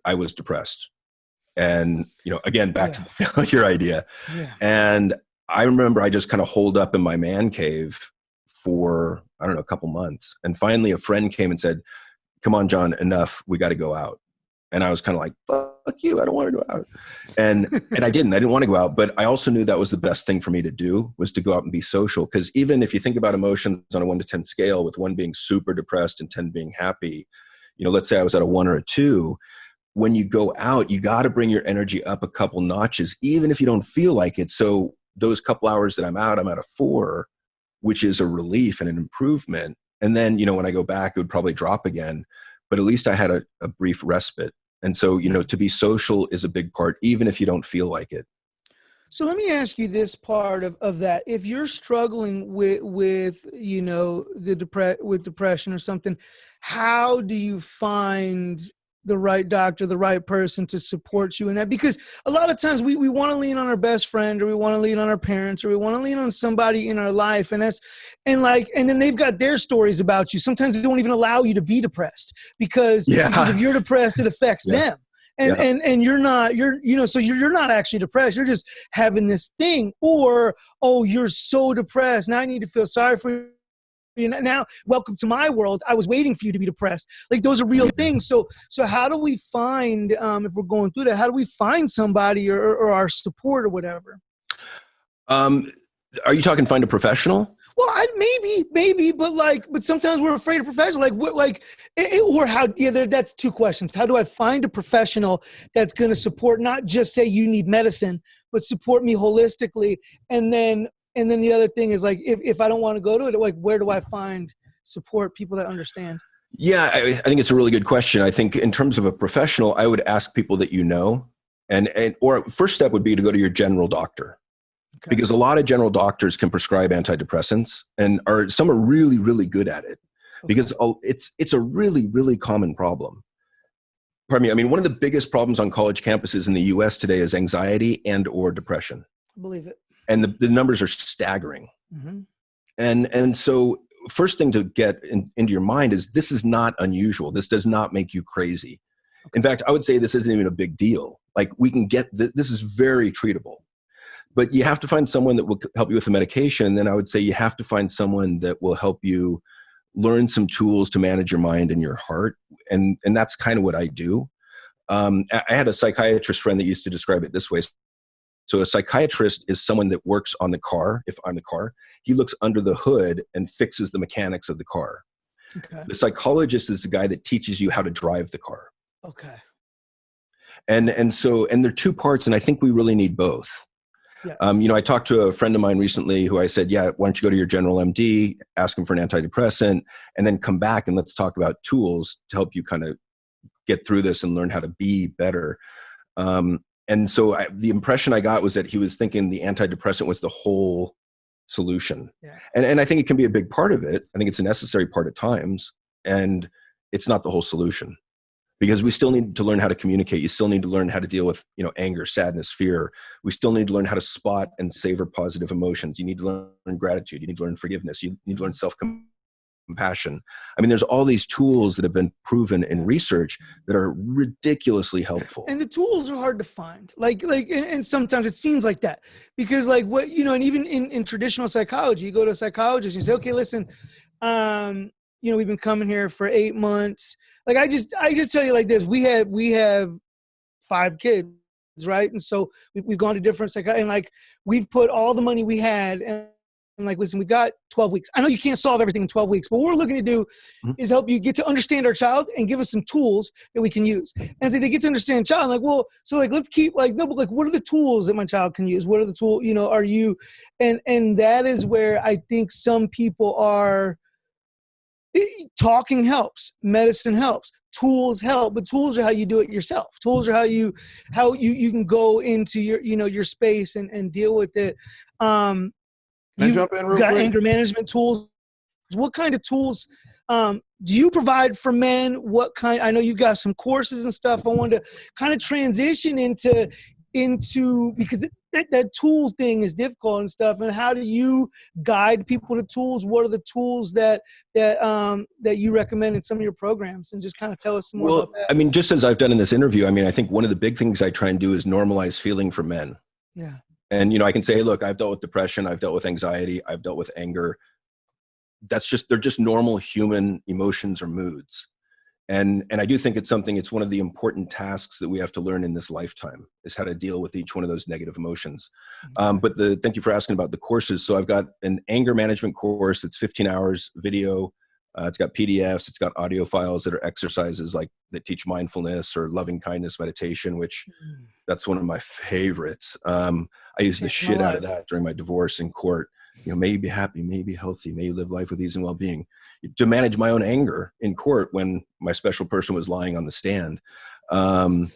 I was depressed. And, again, back to the failure idea. Yeah. And I remember I just kind of holed up in my man cave for, a couple months. And finally a friend came and said, come on, John, enough. We got to go out. And I was kind of like, fuck you, I don't want to go out. And I didn't want to go out, but I also knew that was the best thing for me to do, was to go out and be social. Because even if you think about emotions on a 1 to 10 scale, with 1 being super depressed and 10 being happy, let's say I was at a 1 or a 2, when you go out, you got to bring your energy up a couple notches, even if you don't feel like it. So those couple hours that I'm at a 4, which is a relief and an improvement. And then, when I go back, it would probably drop again. But at least I had a brief respite. And so, to be social is a big part, even if you don't feel like it. So let me ask you this part of that. If you're struggling with depression or something, how do you find the right doctor, the right person to support you in that? Because a lot of times we want to lean on our best friend, or we want to lean on our parents, or we want to lean on somebody in our life. And then they've got their stories about you. Sometimes they don't even allow you to be depressed because if you're depressed, it affects them. And you're not actually depressed. You're just having this thing, or, oh, you're so depressed. Now I need to feel sorry for you. Now, welcome to my world. I was waiting for you to be depressed. Like, those are real things. So how do we find, if we're going through that, how do we find somebody or our support or whatever? Are you talking find a professional? Well, maybe, but sometimes we're afraid of professional. That's two questions. How do I find a professional that's going to support, not just say you need medicine, but support me holistically? And then the other thing is like, if I don't want to go to it, like, where do I find support, people that understand? Yeah, I think it's a really good question. I think in terms of a professional, I would ask people that you know, or first step would be to go to your general doctor. Okay. Because a lot of general doctors can prescribe antidepressants, and some are really, really good at it. Okay. Because it's a really, really common problem. Pardon me. I mean, one of the biggest problems on college campuses in the U.S. today is anxiety and or depression. I believe it. And the numbers are staggering. Mm-hmm. And so first thing to get into your mind is this is not unusual. This does not make you crazy. Okay. In fact, I would say this isn't even a big deal. Like, we can get this is very treatable. But you have to find someone that will help you with the medication. And then I would say you have to find someone that will help you learn some tools to manage your mind and your heart. And that's kind of what I do. I had a psychiatrist friend that used to describe it this way. So a psychiatrist is someone that works on the car. If I'm the car, he looks under the hood and fixes the mechanics of the car. Okay. The psychologist is the guy that teaches you how to drive the car. Okay. And there are two parts, and I think we really need both. Yes. I talked to a friend of mine recently who I said, yeah, why don't you go to your general MD, ask him for an antidepressant, and then come back and let's talk about tools to help you kind of get through this and learn how to be better. And so the impression I got was that he was thinking the antidepressant was the whole solution. Yeah. And I think it can be a big part of it. I think it's a necessary part at times, and it's not the whole solution. Because we still need to learn how to communicate. You still need to learn how to deal with, anger, sadness, fear. We still need to learn how to spot and savor positive emotions. You need to learn gratitude. You need to learn forgiveness. You need to learn self-compassion. I mean, there's all these tools that have been proven in research that are ridiculously helpful. And the tools are hard to find. And sometimes it seems like that because and even in traditional psychology, you go to a psychologist and you say, okay, listen, we've been coming here for 8 months. Like, I just tell you like this, we have 5 kids, right? And so we've gone to different psychiatrists, and like, we've put all the money we had, and like, listen, we got 12 weeks. I know you can't solve everything in 12 weeks, but what we're looking to do is help you get to understand our child and give us some tools that we can use. And so they get to understand child. I'm like, well, so like, let's keep like, no, but like, what are the tools that my child can use? What are the tools, are you, and that is where I think some people are. Talking helps, medicine helps, tools help, but tools are how you do it yourself. Tools are how you can go into your space and deal with it. Can I jump in real quick? Anger management tools. What kind of tools do you provide for men? I know you got some courses and stuff. I wanted to kind of transition into because that tool thing is difficult and stuff. And how do you guide people to tools? What are the tools that you recommend in some of your programs? And just kind of tell us some more about that. I mean, just as I've done in this interview, I mean, I think one of the big things I try and do is normalize feeling for men. Yeah. And, I can say, hey, look, I've dealt with depression. I've dealt with anxiety. I've dealt with anger. They're just normal human emotions or moods. And I do think it's one of the important tasks that we have to learn in this lifetime is how to deal with each one of those negative emotions. But thank you for asking about the courses. So I've got an anger management course that's 15 hours video. It's got PDFs. It's got audio files that are exercises that teach mindfulness or loving kindness meditation, which that's one of my favorites. I used the shit out of that during my divorce in court. May you be happy, may you be healthy, may you live life with ease and well-being. To manage my own anger in court when my special person was lying on the stand. It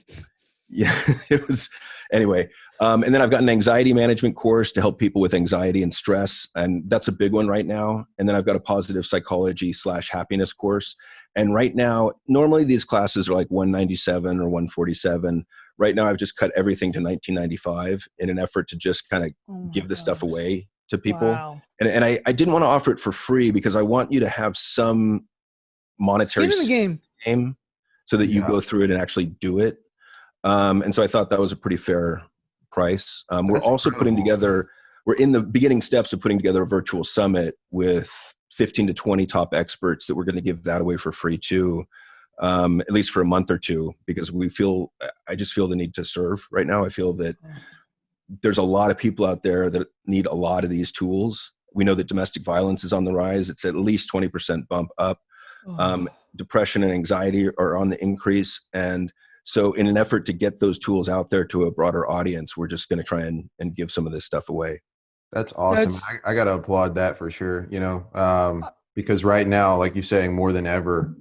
was, anyway. And then I've got an anxiety management course to help people with anxiety and stress. And that's a big one right now. And then I've got a positive psychology / happiness course. And right now, normally these classes are like $197 or $147. Right now, I've just cut everything to $19.95 in an effort to just kind of give this stuff away to people. Wow. And I didn't want to offer it for free because I want you to have some monetary skin in the game so that you go through it and actually do it. And so I thought that was a pretty fair price. We're also we're in the beginning steps of putting together a virtual summit with 15 to 20 top experts that we're going to give that away for free too, at least for a month or two, because I just feel the need to serve right now. I feel that there's a lot of people out there that need a lot of these tools, We know that domestic violence is on the rise. It's at least 20% bump up. Oh. Depression and anxiety are on the increase. And so in an effort to get those tools out there to a broader audience, we're just going to try and give some of this stuff away. That's awesome. That's I got to applaud that for sure. Because right now, like you're saying, more than ever,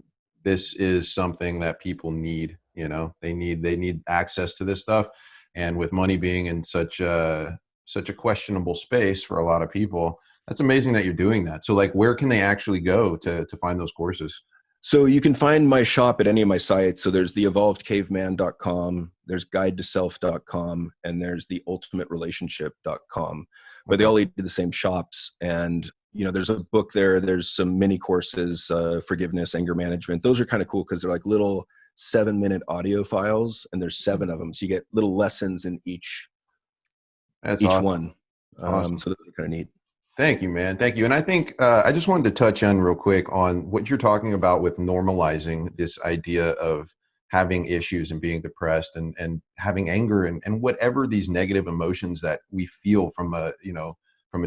this is something that people need. They need access to this stuff, and with money being in such a questionable space for a lot of people, that's amazing that you're doing that. So, like, where can they actually go to find those courses? So you can find my shop at any of my sites. So there's theevolvedcaveman.com, there's guidetoself.com, and there's theultimaterelationship.com. But they all lead to the same shops. And, there's a book there. There's some mini courses, forgiveness, anger management. Those are kind of cool because they're like little 7-minute audio files, and there's 7 of them. So you get little lessons in each Awesome. one. Awesome. So those are kind of neat. Thank you, man. Thank you. And I think I just wanted to touch on real quick on what you're talking about with normalizing this idea of having issues and being depressed and having anger and whatever these negative emotions that we feel from a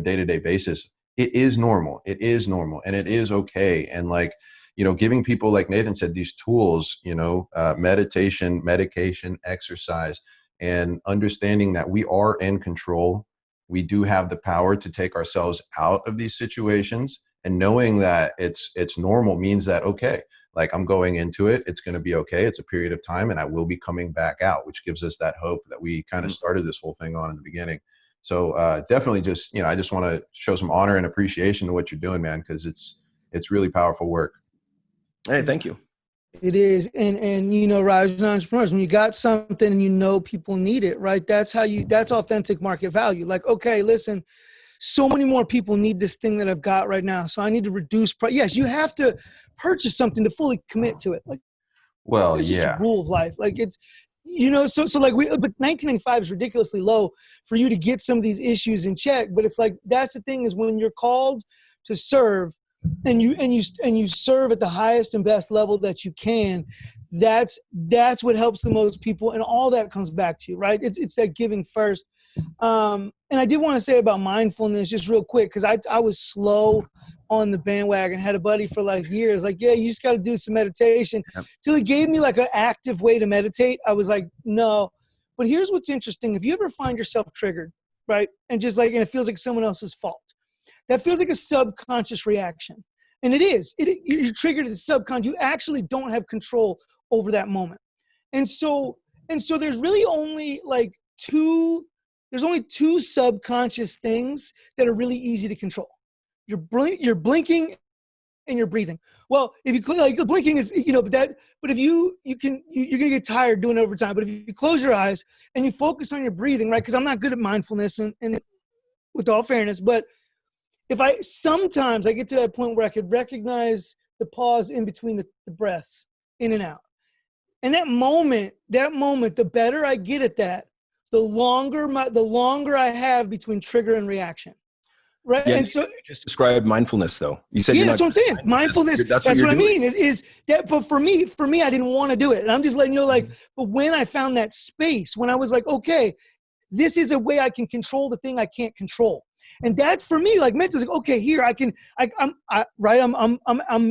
day-to-day basis. It is normal. It is normal, and it is okay. And giving people, like Nathan said, these tools, meditation, medication, exercise, and understanding that we are in control. We do have the power to take ourselves out of these situations, and knowing that it's normal means that, okay, like I'm going into it, it's going to be okay. It's a period of time and I will be coming back out, which gives us that hope that we kind of started this whole thing on in the beginning. So definitely just, I just want to show some honor and appreciation to what you're doing, man, because it's really powerful work. Hey, thank you. It is. And Raj, entrepreneurs, when you got something and people need it, right? That's authentic market value. Like, okay, listen, so many more people need this thing that I've got right now. So I need to reduce price. Yes, you have to purchase something to fully commit to it. Like, well, it's yeah, just a rule of life. Like it's, so like but 1995 is ridiculously low for you to get some of these issues in check. But it's like, that's the thing is when you're called to serve, and you serve at the highest and best level that you can, that's what helps the most people, and all that comes back to you, right? It's that giving first. And I did want to say about mindfulness just real quick, because I was slow on the bandwagon. Had a buddy for like years, like, yeah, you just got to do some meditation. Yep. Till he gave me like an active way to meditate. I was like, no. But here's what's interesting: if you ever find yourself triggered, right, and it feels like someone else's fault. That feels like a subconscious reaction. And it is. You're triggered at subconscious. You actually don't have control over that moment. And so there's really only two subconscious things that are really easy to control. You're blinking and you're breathing. Well, if you the blinking is, but if you're going to get tired doing it over time. But if you close your eyes and you focus on your breathing, right? Because I'm not good at mindfulness and with all fairness, but sometimes I get to that point where I could recognize the pause in between the breaths, in and out. And that moment, the better I get at that, the longer I have between trigger and reaction. Right. Yeah, and so you just described mindfulness though. You said, yeah, that's what I'm saying. Mindfulness. That's what I mean is that, but for me, I didn't want to do it. And I'm just letting you know, but when I found that space, when I was like, okay, this is a way I can control the thing I can't control. And that's for me, like mental, like, okay, here I'm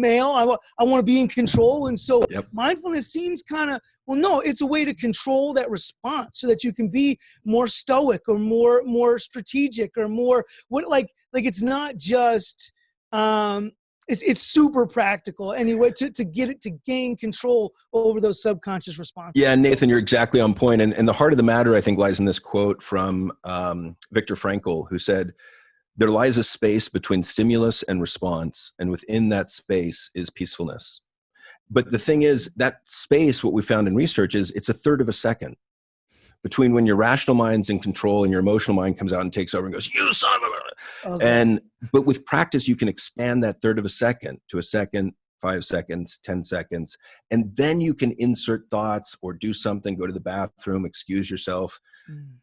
male. I want to be in control. And so mindfulness seems kind of, well, no, it's a way to control that response so that you can be more stoic or more strategic or more it's not just, it's super practical anyway to get it to gain control over those subconscious responses. Yeah, Nathan, you're exactly on point. And the heart of the matter, I think, lies in this quote from Viktor Frankl, who said, "There lies a space between stimulus and response, and within that space is peacefulness." But the thing is, that space, what we found in research is it's a third of a second between when your rational mind's in control and your emotional mind comes out and takes over and goes, "You son of a..." Okay. But with practice, you can expand that third of a second to a second, 5 seconds, 10 seconds, and then you can insert thoughts or do something, go to the bathroom, excuse yourself,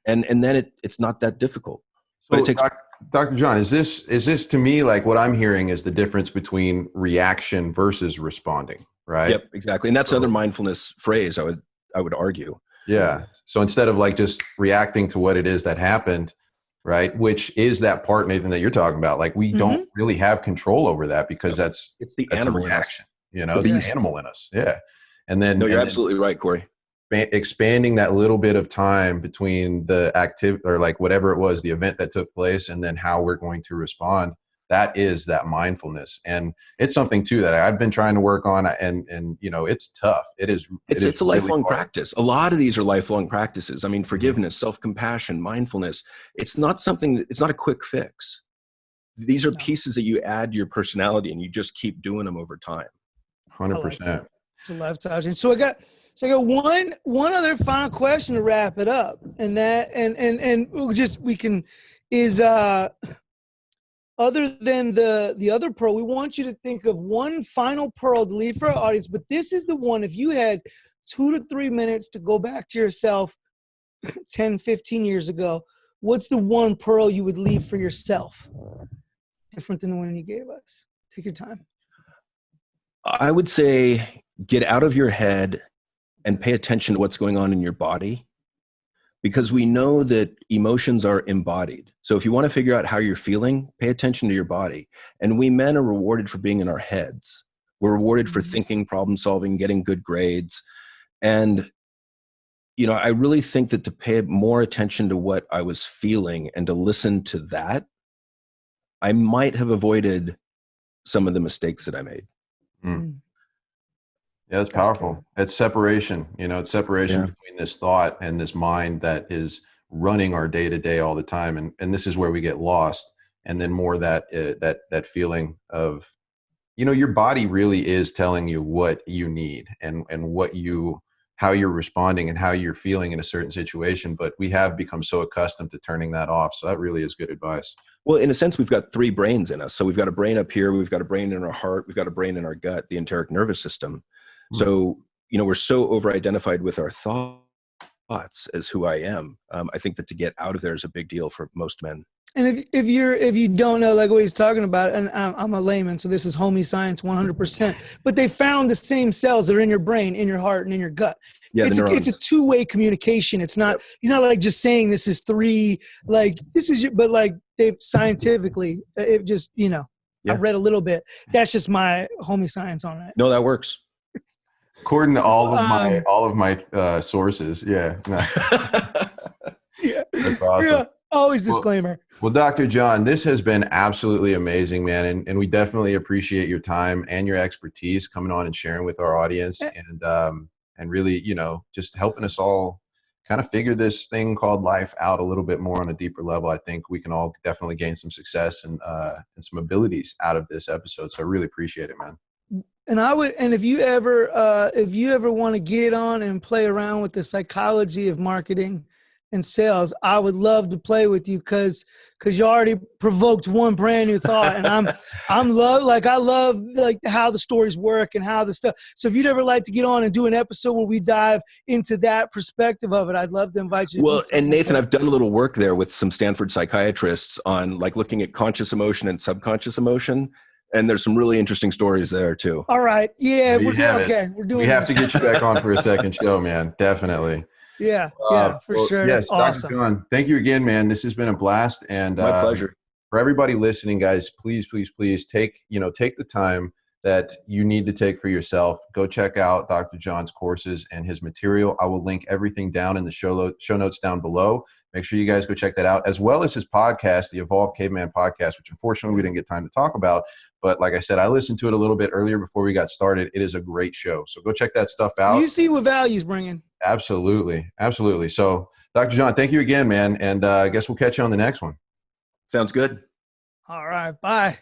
and then it's not that difficult. But So it takes. Dr. John, is this to me like what I'm hearing is the difference between reaction versus responding, right? Yep, exactly, and that's another mindfulness phrase I would argue. Yeah. So instead of just reacting to what it is that happened, right? Which is that part, Nathan, that you're talking about. Like we don't really have control over that because that's the animal a reaction, you know, the it's beast. the animal in us. Yeah. And then, no, you're absolutely right, Corey. Expanding that little bit of time between the activity or like whatever it was, the event that took place, and then how we're going to respond. That is that mindfulness. And it's something too that I've been trying to work on, and you know, it's tough. It's a really lifelong hard. practice. A lot of these are lifelong practices. I mean, forgiveness, self-compassion, mindfulness. It's not a quick fix. These are pieces that you add to your personality and you just keep doing them over time. 100%. It's a lifestyle change. So I got one other final question to wrap it up, and other than the other pearl, we want you to think of one final pearl to leave for our audience. But this is the one, if you had 2 to 3 minutes to go back to yourself 10, 15 years ago, what's the one pearl you would leave for yourself? Different than the one you gave us. Take your time. I would say get out of your head and pay attention to what's going on in your body, because we know that emotions are embodied. So if you want to figure out how you're feeling, pay attention to your body. And we men are rewarded for being in our heads. We're rewarded for thinking, problem solving, getting good grades. And, you know, I really think that to pay more attention to what I was feeling and to listen to that, I might have avoided some of the mistakes that I made. Yeah, that's powerful. It's separation, you know, it's separation between this thought and this mind that is running our day to day all the time. And this is where we get lost. And then more that feeling of, you know, your body really is telling you what you need and how you're responding and how you're feeling in a certain situation. But we have become so accustomed to turning that off. So that really is good advice. Well, in a sense, we've got 3 brains in us. So we've got a brain up here, we've got a brain in our heart, we've got a brain in our gut, the enteric nervous system. So, you know, we're so over-identified with our thoughts as who I am. I think that to get out of there is a big deal for most men. And if you don't know like what he's talking about, and I'm a layman, so this is homie science 100%. But they found the same cells that are in your brain, in your heart, and in your gut. Yeah, it's a two-way communication. It's not he's not like just saying this is 3, like this is but like they've scientifically it just, you know, I've read a little bit. That's just my homie science on that. No, that works. According to all of my sources. Yeah. Yeah. That's awesome. Yeah. Always disclaimer. Well, Dr. John, this has been absolutely amazing, man. And we definitely appreciate your time and your expertise coming on and sharing with our audience and really, you know, just helping us all kind of figure this thing called life out a little bit more on a deeper level. I think we can all definitely gain some success and some abilities out of this episode. So I really appreciate it, man. And if you ever want to get on and play around with the psychology of marketing and sales, I would love to play with you because you already provoked one brand new thought, and I love how the stories work and how the stuff. So if you'd ever like to get on and do an episode where we dive into that perspective of it, I'd love to invite you. Well, and Nathan, I've done a little work there with some Stanford psychiatrists on like looking at conscious emotion and subconscious emotion. And there's some really interesting stories there too. All right. Yeah. We're doing We have to get you back on for a second show, man. Definitely. Yeah. For sure. Yes, That's awesome. Dr. John, thank you again, man. This has been a blast. And my pleasure. For everybody listening, guys, please take the time that you need to take for yourself. Go check out Dr. John's courses and his material. I will link everything down in the show notes down below. Make sure you guys go check that out, as well as his podcast, the Evolved Caveman podcast, which unfortunately we didn't get time to talk about. But like I said, I listened to it a little bit earlier before we got started. It is a great show. So go check that stuff out. You see what value's bringing. Absolutely. So Dr. John, thank you again, man. And I guess we'll catch you on the next one. Sounds good. All right. Bye.